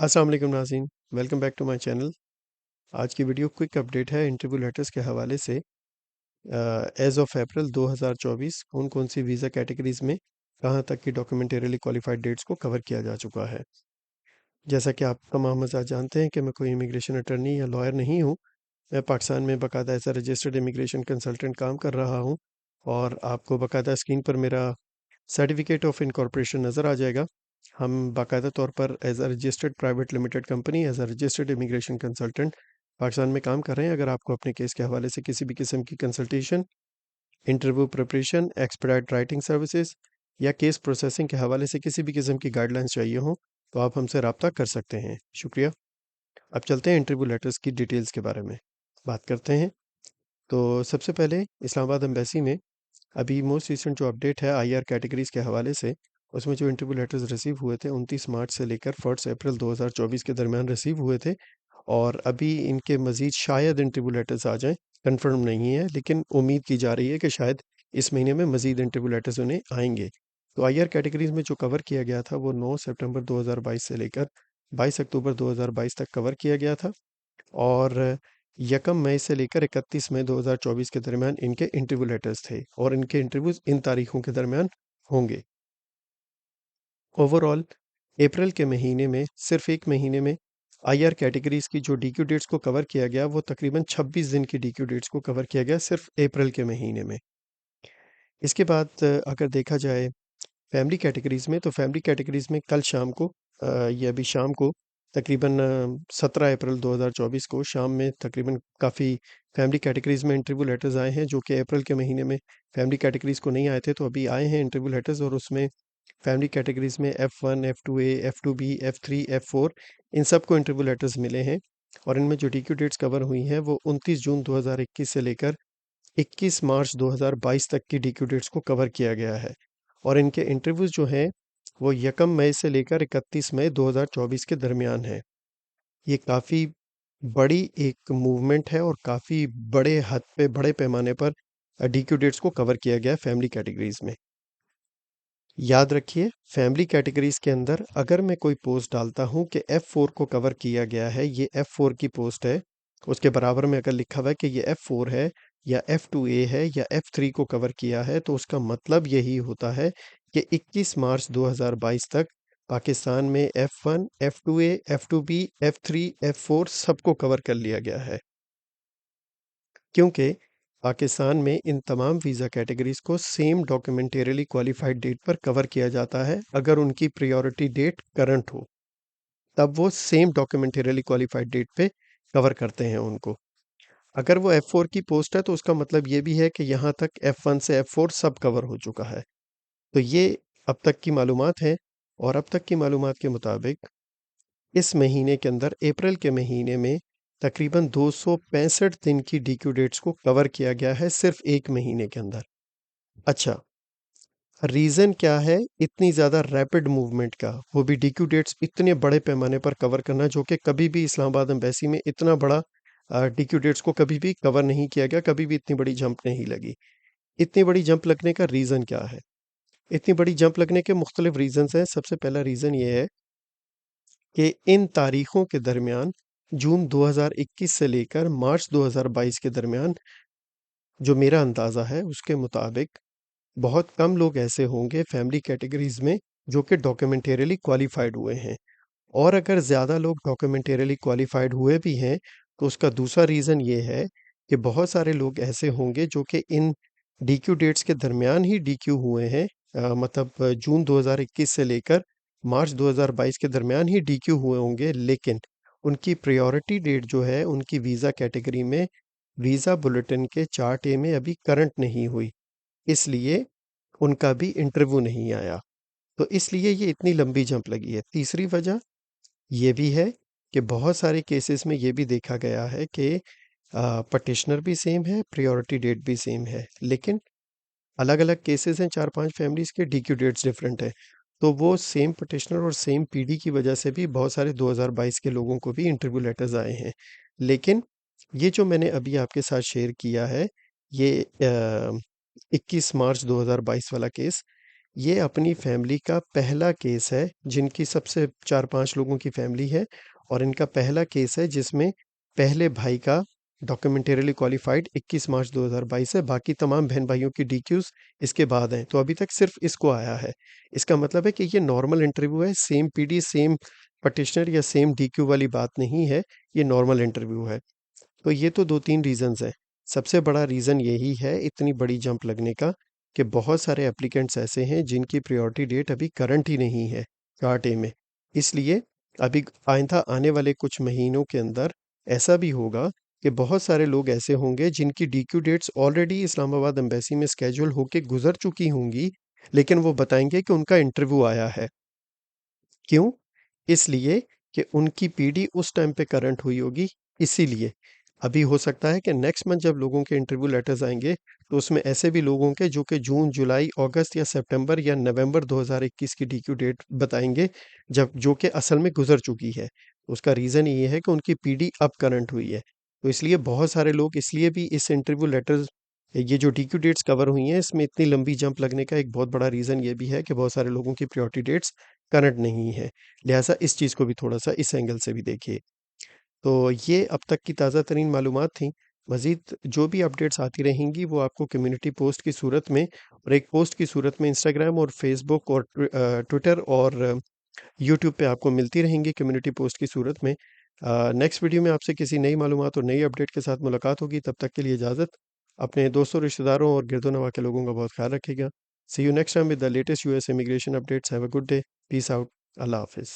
अस्सलाम वालेकुम नाज़रीन, welcome back to my channel. आज की वीडियो क्विक अपडेट है इंटरव्यू लेटर्स के हवाले से। एज़ ऑफ अप्रैल 2024 कौन-कौन सी वीज़ा कैटेगरीज़ में कहाँ तक की डॉक्यूमेंटरीली क्वालिफाइड डेट्स को कवर किया जा चुका है। जैसा कि आप तमाम हज़रात जानते हैं कि मैं कोई इमिग्रेशन अटर्नी या लॉयर नहीं हूँ। मैं पाकिस्तान में बाकायदा as a registered immigration consultant काम कर रहा हूँ और आपको बाकायदा स्क्रीन पर मेरा सर्टिफिकेट ऑफ इनकॉर्पोरेशन नज़र आ जाएगा। हम बाकायदा तौर पर as a registered private limited company as a registered immigration consultant Pakistan में काम कर रहे हैं। अगर आपको अपने केस के हवाले से किसी भी किस्म की consultation, interview preparation, expedite writing services या केस प्रोसेसिंग के हवाले से किसी भी किस्म की गाइडलाइंस चाहिए हो तो आप हमसे रब्ता कर सकते हैं। शुक्रिया। अब चलते हैं इंटरव्यू लेटर्स की डिटेल्स के बारे में बात करते हैं। तो सबसे पहले इस्लामाबाद एम्बेसी में अभी मोस्ट रिसेंट जो अपडेट है आईआर कैटेगरीज़ के हवाले से, उसमें जो इंटरव्यू लेटर्स रिसीव हुए थे 29 मार्च से लेकर 1 अप्रैल 2024 के दरमियान रिसीव हुए थे और अभी इनके मज़ीद शायद इंटरव्यू लेटर्स आ जाएँ, कन्फर्म नहीं है लेकिन उम्मीद की जा रही है कि शायद इस महीने में मज़ीद इंटरव्यू लेटर्स उन्हें आएँगे। तो आईआर कैटेगरीज़ में जो कवर किया गया था वो 9 सितंबर 2022 से लेकर 22 अक्टूबर 2022 तक कवर किया गया था और यकम मई से लेकर 31 मई 2024 के दरमियान इनके इंटरव्यू लेटर्स थे और इनके इंटरव्यूज़ इन तारीखों के दरमियान होंगे। ओवरऑल अप्रैल के महीने में सिर्फ 1 महीने में आईआर कैटेगरीज़ की जो डीक्यू डेट्स को कवर किया गया वो तकरीबन 26 दिन की डीक्यू डेट्स को कवर किया गया सिर्फ अप्रैल के महीने में। इसके बाद अगर देखा जाए फैमिली कैटेगरीज़ में तो फैमिली कैटेगरीज़ में कल शाम को ये अभी शाम को तकरीबन 17 अप्रैल 2024 को शाम में तकरीबन काफ़ी फैमिली कैटेगरीज़ में इंटरव्यू लेटर्स आए हैं जो कि अप्रैल के महीने में फैमिली कैटेगरीज़ को नहीं आए थे, तो अभी आए हैं इंटरव्यू लेटर्स और उसमें फैमिली कैटेगरीज़ में F1, F2A, F2B, F3, F4 इन सबको इंटरव्यू लेटर्स मिले हैं और इनमें जो डीक्यू डेट्स कवर हुई हैं वो 29 जून 2021 से लेकर 21 मार्च 2022 तक की डीक्यू डेट्स को कवर किया गया है और इनके इंटरव्यूज़ जो हैं वो यकम मई से लेकर 31 मई 2024 के दरमियान है। ये काफ़ी बड़ी एक मूवमेंट है और काफ़ी बड़े हद पे बड़े पैमाने पर डीक्यू डेट्स को कवर किया गया है फैमिली कैटेगरीज़ में। याद रखिए फैमिली कैटेगरीज़ के अंदर अगर मैं कोई पोस्ट डालता हूँ कि F4 को कवर किया गया है, ये F4 की पोस्ट है, उसके बराबर में अगर लिखा हुआ है कि ये F4 है या F2A है या F3 को कवर किया है, तो उसका मतलब यही होता है कि 21 मार्च 2022 तक पाकिस्तान में F1, F2A, F2B, F3, F4 सबको कवर कर लिया गया है। क्योंकि पाकिस्तान में इन तमाम वीज़ा कैटेगरीज़ को सेम डॉक्यूमेंटरीली क्वालिफाइड डेट पर कवर किया जाता है। अगर उनकी प्रायोरिटी डेट करंट हो, तब वो सेम डॉक्यूमेंटरीली क्वालिफाइड डेट पे कवर करते हैं उनको। अगर वो F4 की पोस्ट है तो उसका मतलब ये भी है कि यहाँ तक F1 से F4 सब कवर हो चुका है। तो ये अब तक की मालूमात है और अब तक की मालूमात के मुताबिक इस महीने के अंदर अप्रैल के महीने में तकरीबन 265 दिन की डीक्यू डेट्स को कवर किया गया है सिर्फ 1 महीने के अंदर। अच्छा, रीज़न क्या है इतनी ज़्यादा रैपिड मूवमेंट का? वो भी डीक्यू डेट्स इतने बड़े पैमाने पर कवर करना जो कि कभी भी इस्लामाबाद एम्बेसी में इतना बड़ा डीक्यू डेट्स को कभी भी कवर नहीं किया गया, कभी भी इतनी बड़ी जंप नहीं लगी। इतनी बड़ी जंप लगने का रीज़न क्या है? इतनी बड़ी जंप लगने के मुख्तलिफ रीज़न्स हैं। सबसे पहला रीज़न ये है कि इन तारीखों के दरमियान जून 2021 से लेकर मार्च 2022 के दरमियान जो मेरा अंदाज़ा है उसके मुताबिक बहुत कम लोग ऐसे होंगे फैमिली कैटेगरीज़ में जो कि डॉक्यूमेंटरीली क्वालिफाइड हुए हैं और अगर ज़्यादा लोग डॉक्यूमेंटरीली क्वालिफाइड हुए भी हैं तो उसका दूसरा रीज़न ये है कि बहुत सारे लोग ऐसे होंगे जो कि इन डीक्यू डेट्स के दरमियान ही डीक्यू हुए हैं, मतलब जून 2021 से लेकर मार्च 2022 के दरमियान ही डीक्यू हुए होंगे, लेकिन उनकी प्रायोरिटी डेट जो है उनकी वीज़ा कैटेगरी में वीज़ा बुलेटिन के चार्ट ए में अभी करंट नहीं हुई, इसलिए उनका भी इंटरव्यू नहीं आया। तो इसलिए ये इतनी लंबी जंप लगी है। तीसरी वजह ये भी है कि बहुत सारे केसेस में ये भी देखा गया है कि पटिशनर भी सेम है, प्रायोरिटी डेट भी सेम है, लेकिन अलग-अलग केसेस हैं 4-5 फैमिलीज़ के, डीक्यू डेट्स डिफरेंट है। तो वो सेम पटिशनर और सेम पीडी की वजह से भी बहुत सारे 2022 के लोगों को भी इंटरव्यू लेटर्स आए हैं। लेकिन ये जो मैंने अभी आपके साथ शेयर किया है, ये 21 मार्च 2022 वाला केस, ये अपनी फैमिली का पहला केस है, जिनकी सबसे 4-5 लोगों की फैमिली है और इनका पहला केस है जिसमें पहले भाई का डॉक्यूमेंटरीली क्वालिफाइड 21 मार्च 2022 है, बाकी तमाम बहन-भाइयों की डीक्यूज़ इसके बाद हैं। तो अभी तक सिर्फ़ इसको आया है। इसका मतलब है कि ये नॉर्मल इंटरव्यू है, सेम पीडी, सेम पटिशनर या सेम डीक्यू वाली बात नहीं है, ये नॉर्मल इंटरव्यू है। तो ये तो 2-3 रीज़न्स हैं। सबसे बड़ा रीज़न यही है इतनी बड़ी जंप लगने का कि बहुत सारे एप्लीकेंट्स ऐसे हैं जिनकी प्रायोरिटी डेट अभी करंट ही नहीं है पार्ट ए में। इसलिए अभी आइंदा आने वाले कुछ महीनों के अंदर ऐसा भी होगा कि बहुत सारे लोग ऐसे होंगे जिनकी DQ dates already Islamabad embassy में स्केड्यूल होके गुज़र चुकी होंगी, लेकिन वो बताएँगे कि उनका इंटरव्यू आया है। क्यों? इसलिए कि उनकी पीडी उस टाइम पे करंट हुई होगी, इसीलिए। अभी हो सकता है कि नेक्स्ट मंथ जब लोगों के इंटरव्यू लेटर्स आएँगे, तो उसमें ऐसे भी लोग होंगे जो कि जून, जुलाई, अगस्त या सितंबर या नवंबर 2021 की डीक्यू डेट बताएँगे, जब जो कि असल में गुज़र चुकी है। उसका रीज़न ये है कि उनकी पीडी अब करंट हुई है। तो इसलिए बहुत सारे लोग इसलिए भी इस इंटरव्यू लेटर्स ये जो डीक्यू डेट्स कवर हुई हैं, इसमें इतनी लंबी जंप लगने का एक बहुत बड़ा रीज़न ये भी है कि बहुत सारे लोगों की प्रायोरिटी डेट्स करंट नहीं है। लिहाज़ा इस चीज़ को भी थोड़ा-सा इस एंगल से भी देखिए। तो ये अब तक की ताज़ा तरीन मालूमात थीं। मज़ीद जो भी अपडेट्स आती रहेंगी वो आपको कम्युनिटी पोस्ट की सूरत में और एक पोस्ट की सूरत में इंस्टाग्राम और फ़ेसबुक और ट्विटर और यूट्यूब पे आपको मिलती रहेंगी कम्युनिटी पोस्ट की सूरत में। नेक्स्ट वीडियो में आपसे किसी नई मालूमात और नई अपडेट के साथ मुलाकात होगी, तब तक के लिए इजाज़त। अपने दोस्तों, रिश्तेदारों और गिरदो-नवाह के लोगों का बहुत ख़्याल रखिएगा। See you next time with the latest US immigration updates. Have a good day. Peace out. अल्लाह हाफ़िज़।